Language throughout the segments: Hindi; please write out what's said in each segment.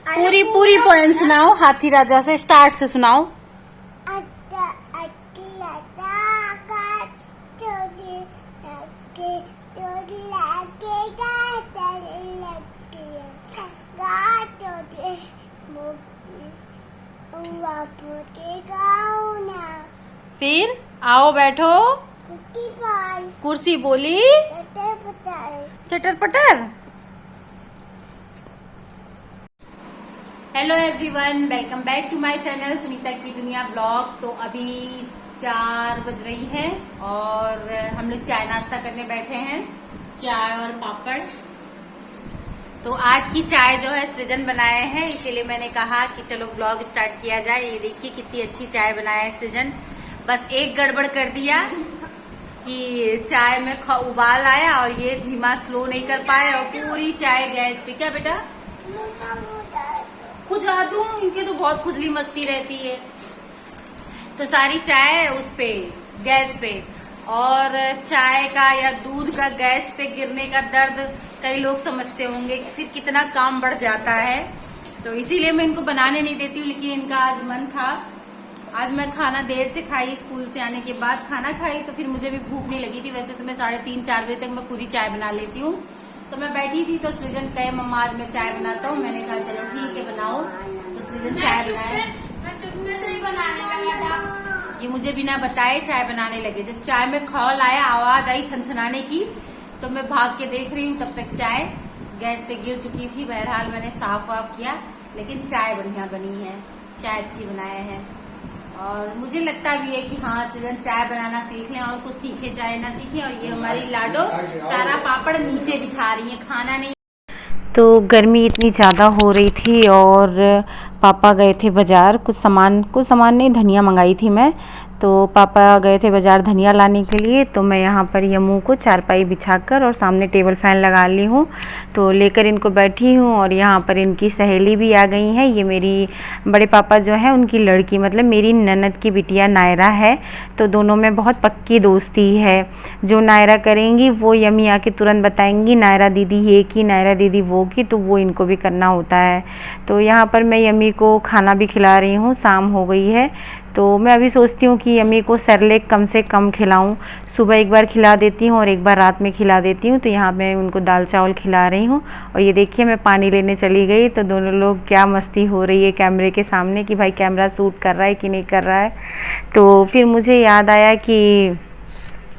पूरी पूरी पोएम सुनाओ, हाथी राजा से स्टार्ट से सुनाओ। फिर आओ बैठो, कुर्सी बोली, चटर पटर। Hello everyone, welcome back to my channel Sunita की दुनिया ब्लॉग। तो अभी 4 बज रही है और हम लोग चाय नाश्ता करने बैठे हैं, चाय और पापड़। तो आज की चाय जो है सृजन बनाए हैं, इसीलिए मैंने कहा कि चलो ब्लॉग स्टार्ट किया जाए। ये देखिए कितनी अच्छी चाय बनाया है सृजन। बस एक गड़बड़ कर दिया कि चाय में उबाल आया और ये धीमा स्लो नहीं कर पाए और पूरी चाय गैस पे। क्या बेटा खुजा दूं, इनके तो बहुत खुजली मस्ती रहती है। तो सारी चाय उस पे गैस पे, और चाय का या दूध का गैस पे गिरने का दर्द कई लोग समझते होंगे कि फिर कितना काम बढ़ जाता है। तो इसीलिए मैं इनको बनाने नहीं देती हूँ। लेकिन इनका आज मन था। आज मैं खाना देर से खाई, स्कूल से आने के बाद खाना खाई, तो फिर मुझे भी भूख नहीं लगी थी। वैसे तो मैं 3:30-4 बजे तक मैं खुद ही चाय बना लेती हूँ। तो मैं बैठी थी तो सृजन कहे मम्मा आज मैं चाय बनाता हूँ। मैंने कहा चलो ठीक है बनाओ। तो सृजन चाय बनाए, ये मुझे बिना बताए चाय बनाने लगे। जब चाय में खौल आया, आवाज आई छनछनाने की, तो मैं भाग के देख रही हूँ, तब तक चाय गैस पे गिर चुकी थी। बहरहाल मैंने साफ वाफ किया, लेकिन चाय बढ़िया बनी है, चाय अच्छी बनाए हैं। और मुझे लगता भी है कि हाँ सृजन चाय बनाना सीख लें, और कुछ सीखे चाय ना सीखे। और ये हमारी लाडो सारा पापड़ नीचे बिछा रही है, खाना नहीं। तो गर्मी इतनी ज़्यादा हो रही थी और पापा गए थे बाज़ार, कुछ सामान नहीं, धनिया मंगाई थी मैं। तो पापा गए थे बाज़ार धनिया लाने के लिए। तो मैं यहाँ पर यमू को चारपाई बिछाकर और सामने टेबल फैन लगा ली हूँ, तो लेकर इनको बैठी हूँ। और यहाँ पर इनकी सहेली भी आ गई है। ये मेरी बड़े पापा जो है उनकी लड़की, मतलब मेरी ननद की बिटिया नायरा है। तो दोनों में बहुत पक्की दोस्ती है। जो नायरा करेंगी वो यमी आके तुरंत बताएंगी नायरा दीदी ये की, नायरा दीदी वो की, तो वो इनको भी करना होता है। तो यहाँ पर मैं यमी को खाना भी खिला रही हूँ, शाम हो गई है। तो मैं अभी सोचती हूँ कि यमी को सेरेलैक कम से कम खिलाऊं। सुबह एक बार खिला देती हूँ और एक बार रात में खिला देती हूँ। तो यहाँ मैं उनको दाल चावल खिला रही हूँ। और ये देखिए मैं पानी लेने चली गई, तो दोनों लोग क्या मस्ती हो रही है कैमरे के सामने कि भाई कैमरा शूट कर रहा है कि नहीं कर रहा है। तो फिर मुझे याद आया कि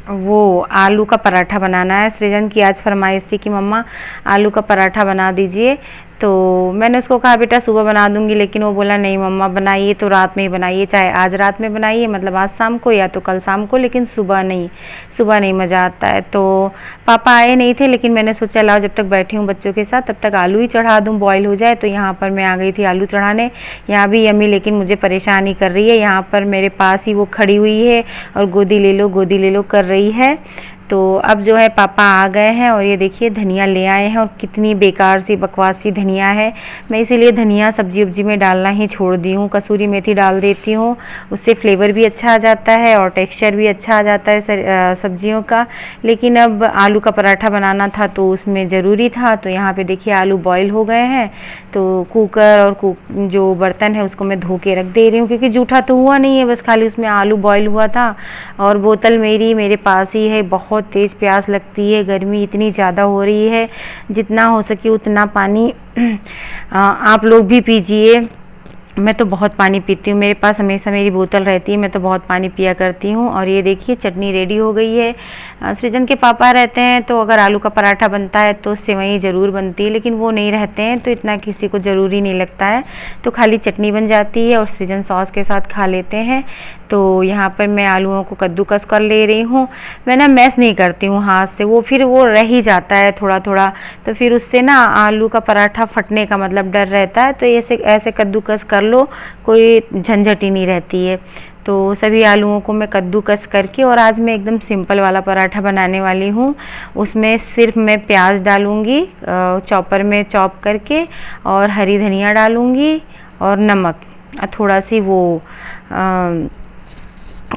वो आलू का पराठा बनाना है। सृजन की आज फरमाइश थी कि मम्मा आलू का पराठा बना दीजिए। तो मैंने उसको कहा बेटा सुबह बना दूंगी, लेकिन वो बोला नहीं मम्मा बनाइए तो रात में ही बनाइए, चाहे आज रात में बनाइए, मतलब आज शाम को या तो कल शाम को, लेकिन सुबह नहीं मज़ा आता है। तो पापा आए नहीं थे, लेकिन मैंने सोचा लाओ जब तक बैठी हूँ बच्चों के साथ तब तक आलू ही चढ़ा दूँ, बॉईल हो जाए। तो यहाँ पर मैं आ गई थी आलू चढ़ाने। यहाँ भी यमी लेकिन मुझे परेशानी कर रही है। यहाँ पर मेरे पास ही वो खड़ी हुई है और गोदी ले लो कर रही है। तो अब जो है पापा आ गए हैं और ये देखिए धनिया ले आए हैं, और कितनी बेकार सी बकवास सी धनिया है। मैं इसीलिए धनिया सब्जी उब्जी में डालना ही छोड़ दी हूँ। कसूरी मेथी डाल देती हूँ, उससे फ्लेवर भी अच्छा आ जाता है और टेक्सचर भी अच्छा आ जाता है सब्जियों का। लेकिन अब आलू का पराठा बनाना था तो उसमें ज़रूरी था। तो यहाँ पे देखिए आलू बॉईल हो गए हैं। तो कुकर और जो बर्तन है उसको मैं धो के रख दे रही हूँ, क्योंकि जूठा तो हुआ नहीं है, बस खाली उसमें आलू बॉईल हुआ था। और बोतल मेरे पास ही है। बहुत तेज़ प्यास लगती है, गर्मी इतनी ज़्यादा हो रही है। जितना हो सके उतना पानी आप लोग भी पीजिए। मैं तो बहुत पानी पीती हूँ, मेरे पास हमेशा मेरी बोतल रहती है, मैं तो बहुत पानी पिया करती हूँ। और ये देखिए चटनी रेडी हो गई है। सृजन के पापा रहते हैं तो अगर आलू का पराठा बनता है तो सेवई ज़रूर बनती है, लेकिन वो नहीं रहते हैं तो इतना किसी को ज़रूरी नहीं लगता है, तो खाली चटनी बन जाती है और सृजन सॉस के साथ खा लेते हैं। तो यहाँ पर मैं आलूओं को कद्दूकस कर ले रही हूँ। मैं ना मैश नहीं करती हूँ हाथ से, वो फिर वो रह ही जाता है थोड़ा थोड़ा, तो फिर उससे ना आलू का पराठा फटने का मतलब डर रहता है। तो ऐसे कद्दूकस कर लो, कोई झंझट ही नहीं रहती है। तो सभी आलूओं को मैं कद्दूकस करके, और आज मैं एकदम सिंपल वाला पराठा बनाने वाली हूँ। उसमें सिर्फ मैं प्याज डालूँगी चॉपर में चॉप करके, और हरी धनिया डालूँगी और नमक, थोड़ा सी वो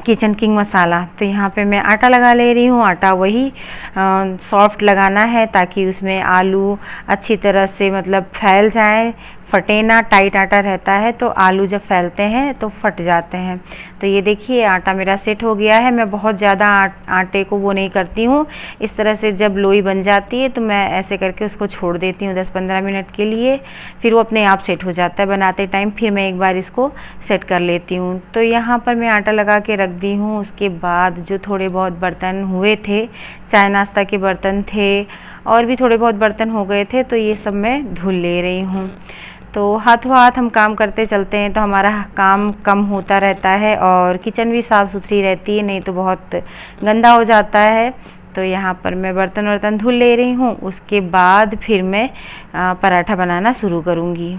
किचन किंग मसाला। तो यहाँ पे मैं आटा लगा ले रही हूँ। आटा वही सॉफ्ट लगाना है ताकि उसमें आलू अच्छी तरह से मतलब फैल जाए, फटे ना। टाइट आटा रहता है तो आलू जब फैलते हैं तो फट जाते हैं। तो ये देखिए आटा मेरा सेट हो गया है। मैं बहुत ज़्यादा आटे को वो नहीं करती हूँ। इस तरह से जब लोई बन जाती है तो मैं ऐसे करके उसको छोड़ देती हूँ 10-15 मिनट के लिए, फिर वो अपने आप सेट हो जाता है। बनाते टाइम फिर मैं एक बार इसको सेट कर लेती हूँ। तो यहाँ पर मैं आटा लगा के रख दी हूँ। उसके बाद जो थोड़े बहुत बर्तन हुए थे, चाय नाश्ता के बर्तन थे और भी थोड़े बहुत बर्तन हो गए थे, तो ये सब मैं धुल ले रही हूँ। तो हाथों हाथ हम काम करते चलते हैं तो हमारा काम कम होता रहता है और किचन भी साफ़ सुथरी रहती है, नहीं तो बहुत गंदा हो जाता है। तो यहाँ पर मैं बर्तन धुल ले रही हूँ। उसके बाद फिर मैं पराठा बनाना शुरू करूँगी।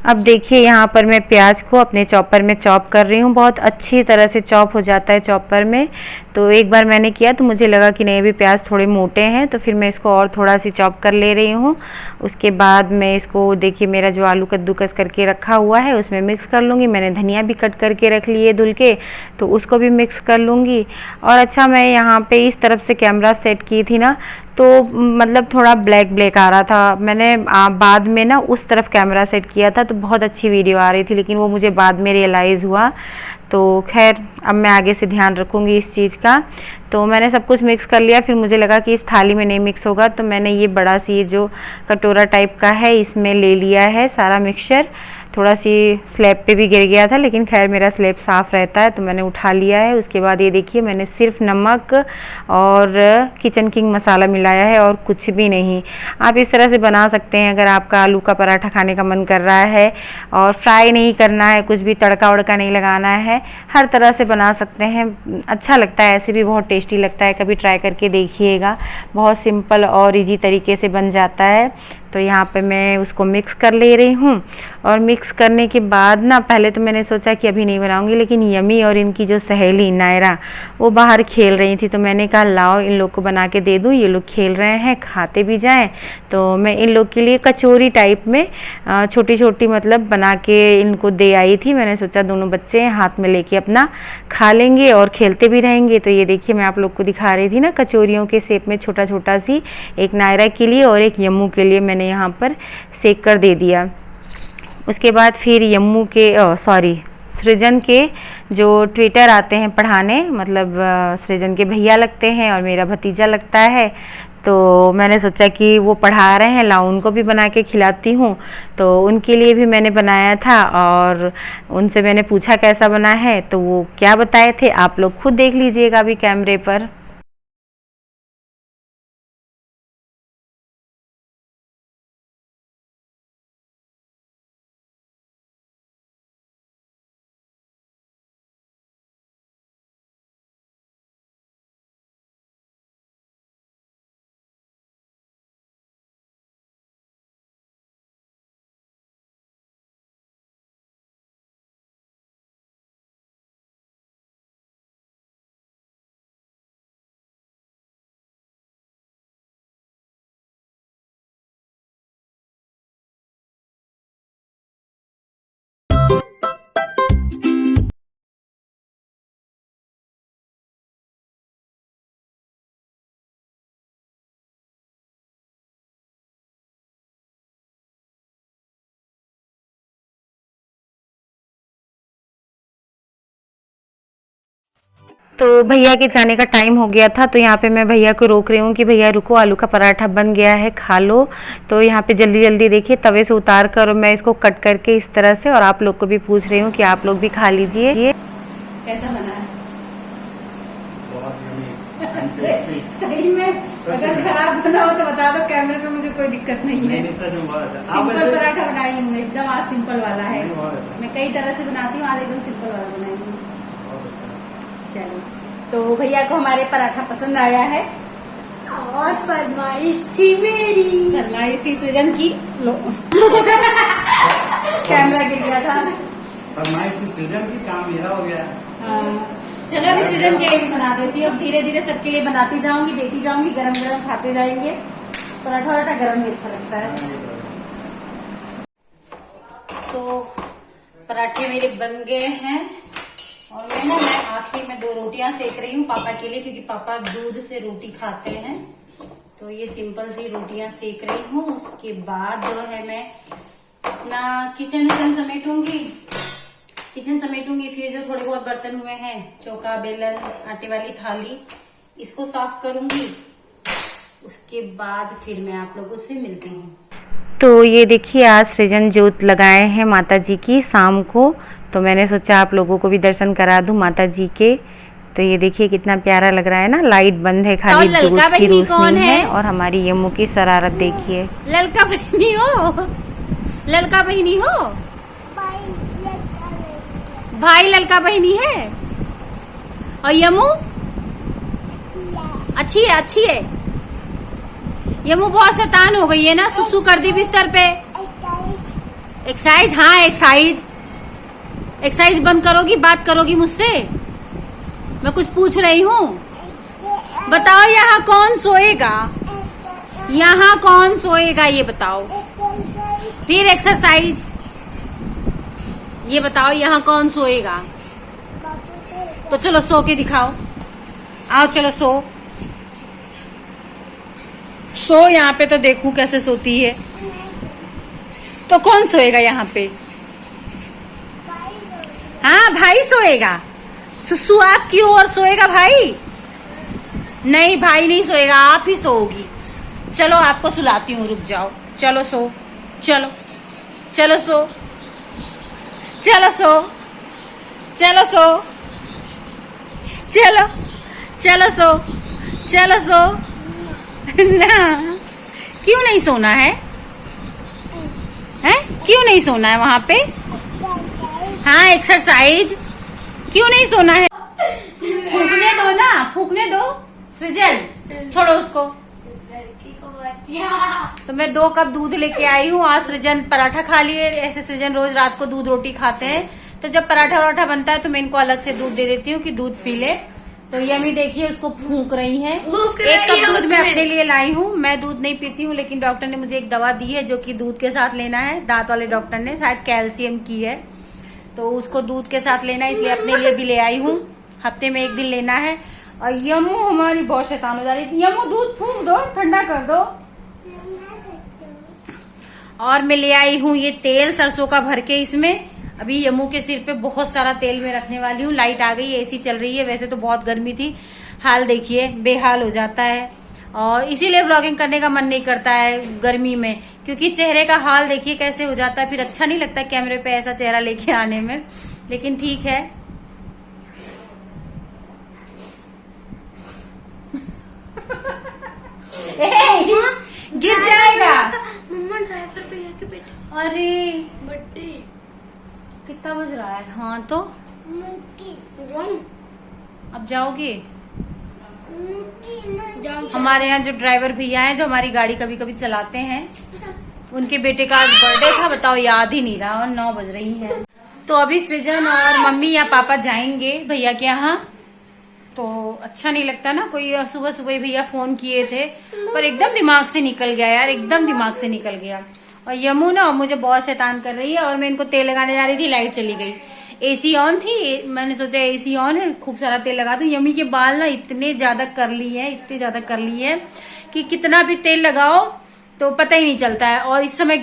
अब देखिए यहाँ पर मैं प्याज को अपने चॉपर में चॉप कर रही हूँ। बहुत अच्छी तरह से चॉप हो जाता है चॉपर में। तो एक बार मैंने किया तो मुझे लगा कि नहीं अभी प्याज थोड़े मोटे हैं, तो फिर मैं इसको और थोड़ा सी चॉप कर ले रही हूँ। उसके बाद मैं इसको देखिए मेरा जो आलू कद्दूकस करके रखा हुआ है उसमें मिक्स कर लूँगी। मैंने धनिया भी कट करके रख ली है धुल के, तो उसको भी मिक्स कर लूँगी। और अच्छा मैं यहाँ पे इस तरफ से कैमरा सेट की थी ना, तो मतलब थोड़ा ब्लैक ब्लैक आ रहा था। मैंने बाद में ना उस तरफ कैमरा सेट किया था तो बहुत अच्छी वीडियो आ रही थी, लेकिन वो मुझे बाद में रियलाइज़ हुआ। तो खैर अब मैं आगे से ध्यान रखूँगी इस चीज़ का। तो मैंने सब कुछ मिक्स कर लिया। फिर मुझे लगा कि इस थाली में नहीं मिक्स होगा, तो मैंने ये बड़ा सी जो कटोरा टाइप का है इसमें ले लिया है सारा मिक्सचर। थोड़ा सी स्लैब पे भी गिर गया था, लेकिन खैर मेरा स्लैब साफ़ रहता है तो मैंने उठा लिया है। उसके बाद ये देखिए मैंने सिर्फ नमक और किचन किंग मसाला मिलाया है और कुछ भी नहीं। आप इस तरह से बना सकते हैं अगर आपका आलू का पराठा खाने का मन कर रहा है और फ्राई नहीं करना है, कुछ भी तड़का वड़का नहीं लगाना है, हर तरह से बना सकते हैं। अच्छा लगता है, ऐसे भी बहुत टेस्टी लगता है। कभी ट्राई करके देखिएगा, बहुत सिंपल और इजी तरीके से बन जाता है। तो यहाँ पे मैं उसको मिक्स कर ले रही हूँ। और मिक्स करने के बाद ना पहले तो मैंने सोचा कि अभी नहीं बनाऊंगी, लेकिन यमी और इनकी जो सहेली नायरा वो बाहर खेल रही थी, तो मैंने कहा लाओ इन लोग को बना के दे दूँ, ये लोग खेल रहे हैं खाते भी जाएं। तो मैं इन लोग के लिए कचौरी टाइप में छोटी छोटी मतलब बना के इनको दे आई थी। मैंने सोचा दोनों बच्चे हाथ में लेके अपना खा लेंगे और खेलते भी रहेंगे। तो ये देखिए मैं आप लोग को दिखा रही थी ना कचौरियों के शेप में छोटा छोटा सी, एक नायरा के लिए और एक यम्मू के लिए मैंने यहाँ पर सेक कर दे दिया। उसके बाद फिर यम्मू के सृजन के जो ट्विटर आते हैं पढ़ाने, मतलब सृजन के भैया लगते हैं और मेरा भतीजा लगता है, तो मैंने सोचा कि वो पढ़ा रहे हैं लाओ उनको भी बना के खिलाती हूँ। तो उनके लिए भी मैंने बनाया था और उनसे मैंने पूछा कैसा बना है, तो वो क्या बताए थे आप लोग खुद देख लीजिएगा अभी कैमरे पर। तो भैया के जाने का टाइम हो गया था, तो यहाँ पे मैं भैया को रोक रही हूँ कि भैया रुको, आलू का पराठा बन गया है, खा लो। तो यहाँ पे जल्दी जल्दी देखिए तवे से उतार कर और मैं इसको कट करके इस तरह से, और आप लोग को भी पूछ रही हूँ कि आप लोग भी खा लीजिए। ये कैसा बना है? बहुत यम्मी। सही में अगर खराब बना हो तो बता दो, कैमरे पे मुझे कोई दिक्कत नहीं है। नहीं, सच में बहुत अच्छा। सिंपल पराठा बनाई हूँ एकदम, आज सिंपल वाला है। बहुत अच्छा। मैं कई तरह से बनाती हूँ, आज एकदम सिंपल वाला बनाई हूँ। बहुत अच्छा। चलो, तो भैया को हमारे पराठा पसंद आया है और फरमाइश थी मेरी, फरमाइश थी सृजन की लो कैमरा गिर गया था। फरमाइश की सीजन की काम मेरा हो गया। हाँ, चलो अभी सीजन के लिए भी बना देती हूँ। अब धीरे धीरे सबके लिए बनाती जाऊंगी, देती जाऊंगी, गरम गरम खाते जाएंगे। पराठा वराठा गरम ही अच्छा लगता है। तो पराठे मेरे बन गए हैं और मैं आखिरी में 2 रोटियां सेक रही हूँ पापा के लिए, क्योंकि पापा दूध से रोटी खाते हैं। तो ये सिंपल सी रोटियां सेक रही हूँ। उसके बाद जो है मैं अपना किचन समेटूंगी। फिर जो थोड़े बहुत बर्तन हुए हैं, चौका, बेलन, आटे वाली थाली, इसको साफ करूंगी। उसके बाद फिर मैं आप लोगों से मिलती हूँ। तो ये देखिए आज सृजन जोत लगाए हैं माता जी की शाम को, तो मैंने सोचा आप लोगों को भी दर्शन करा दूं माता जी के। तो ये देखिए कितना प्यारा लग रहा है ना, लाइट बंद है, खाली दूध की रोशनी है। और हमारी यम्मू की शरारत देखिए। ललका बहनी हो, ललका बहनी हो, भाई ललका बहनी है। और यम्मू अच्छी है। यम्मू बहुत शैतान हो गई है ना, सुसु कर दी बिस्तर पे। एक्सरसाइज, हाँ एक्सरसाइज बंद करोगी, बात करोगी मुझसे। मैं कुछ पूछ रही हूँ, बताओ यहाँ कौन सोएगा, यहाँ कौन सोएगा ये बताओ। फिर एक्सरसाइज, ये बताओ यहाँ कौन सोएगा। तो चलो सो के दिखाओ, आओ चलो सो यहाँ पे तो देखूं कैसे सोती है। तो कौन सोएगा यहाँ पे? हाँ भाई सोएगा। सुसु आपकी ओर सोएगा भाई? नहीं भाई नहीं सोएगा, आप ही सोओगी। चलो आपको सुलाती हूँ, रुक जाओ। चलो सो, चलो सो, चलो सो ना। क्यों नहीं सोना है? क्यों नहीं सोना है वहां पे? हाँ एक्सरसाइज, क्यों नहीं सोना है? फूकने दो ना, फूकने दो। सृजन छोड़ो उसको। तो मैं 2 कप दूध लेके आई हूँ। आज सृजन पराठा खा लिए। ऐसे सृजन रोज रात को दूध रोटी खाते हैं, तो जब पराठा वराठा बनता है तो मैं इनको अलग से दूध दे देती हूँ कि दूध पी ले। तो यमी देखिए उसको फूंक रही है। 1 कप दूध मैं अपने लिए लाई हूँ। मैं दूध नहीं पीती हूँ, लेकिन डॉक्टर ने मुझे एक दवा दी है जो कि दूध के साथ लेना है। दांत वाले डॉक्टर ने, शायद कैल्शियम की है, तो उसको दूध के साथ लेना है, इसलिए अपने लिए भी ले आई हूँ। हफ्ते में 1 दिन लेना है। और यमू हमारी बहुत शैतान हो जा रही थी। यमू दूध फूंक दो, ठंडा कर दो। और मैं ले आई हूँ ये तेल सरसों का भर के। इसमें अभी यमू के सिर पे बहुत सारा तेल में रखने वाली हूँ। लाइट आ गई, एसी चल रही है। वैसे तो बहुत गर्मी थी, हाल देखिए बेहाल हो जाता है। और इसीलिए व्लॉगिंग करने का मन नहीं करता है गर्मी में, क्योंकि चेहरे का हाल देखिए कैसे हो जाता है। फिर अच्छा नहीं लगता कैमरे पे ऐसा चेहरा लेके आने में, लेकिन ठीक है। गिर जाएगा। मम्मा ड्राइवर पे आके बैठे। अरे बर्थडे कितना बज रहा है? हाँ तो वन अब जाओगे? जाओ। हमारे यहाँ जो ड्राइवर भैया हैं, जो हमारी गाड़ी कभी कभी चलाते हैं, उनके बेटे का आज बर्थडे था। बताओ, याद ही नहीं रहा और 9 बज रही है। तो अभी सृजन और मम्मी या पापा जाएंगे भैया के यहाँ। तो अच्छा नहीं लगता ना, कोई सुबह सुबह भैया फोन किए थे, पर एकदम दिमाग से निकल गया यार, एकदम दिमाग से निकल गया। और यमू ना मुझे बहुत शैतान कर रही है। और मैं इनको तेल लगाने जा रही थी, लाइट चली गई। एसी ऑन थी, मैंने सोचा एसी ऑन है, खूब सारा तेल लगा दूं। यमी के बाल ना इतने ज्यादा करली है कि कितना भी तेल लगाओ तो पता ही नहीं चलता है। और इस समय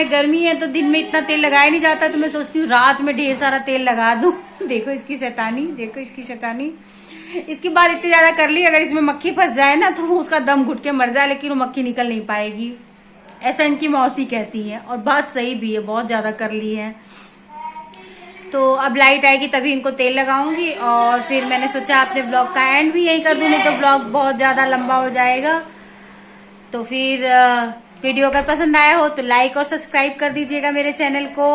गर्मी है, तो दिन में इतना तेल लगाया नहीं जाता। तो मैं सोचती हूँ रात में ढेर सारा तेल लगा दूं। देखो इसकी शैतानी, इसकी बाल इतनी ज्यादा कर ली। अगर इसमें मक्खी फंस जाए ना तो वो उसका दम घुट के मर जाए, लेकिन वो मक्खी निकल नहीं पाएगी, ऐसा इनकी मौसी कहती है। और बात सही भी है, बहुत ज्यादा कर ली है। तो अब लाइट आएगी तभी इनको तेल लगाऊंगी। और फिर मैंने सोचा अपने ब्लॉग का एंड भी यही कर दूं, नहीं तो ब्लॉग बहुत ज्यादा लंबा हो जाएगा। तो फिर वीडियो अगर पसंद आया हो तो लाइक और सब्सक्राइब कर दीजिएगा, मेरे चैनल को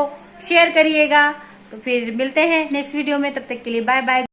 शेयर करिएगा। तो फिर मिलते हैं नेक्स्ट वीडियो में, तब तक के लिए बाय बाय।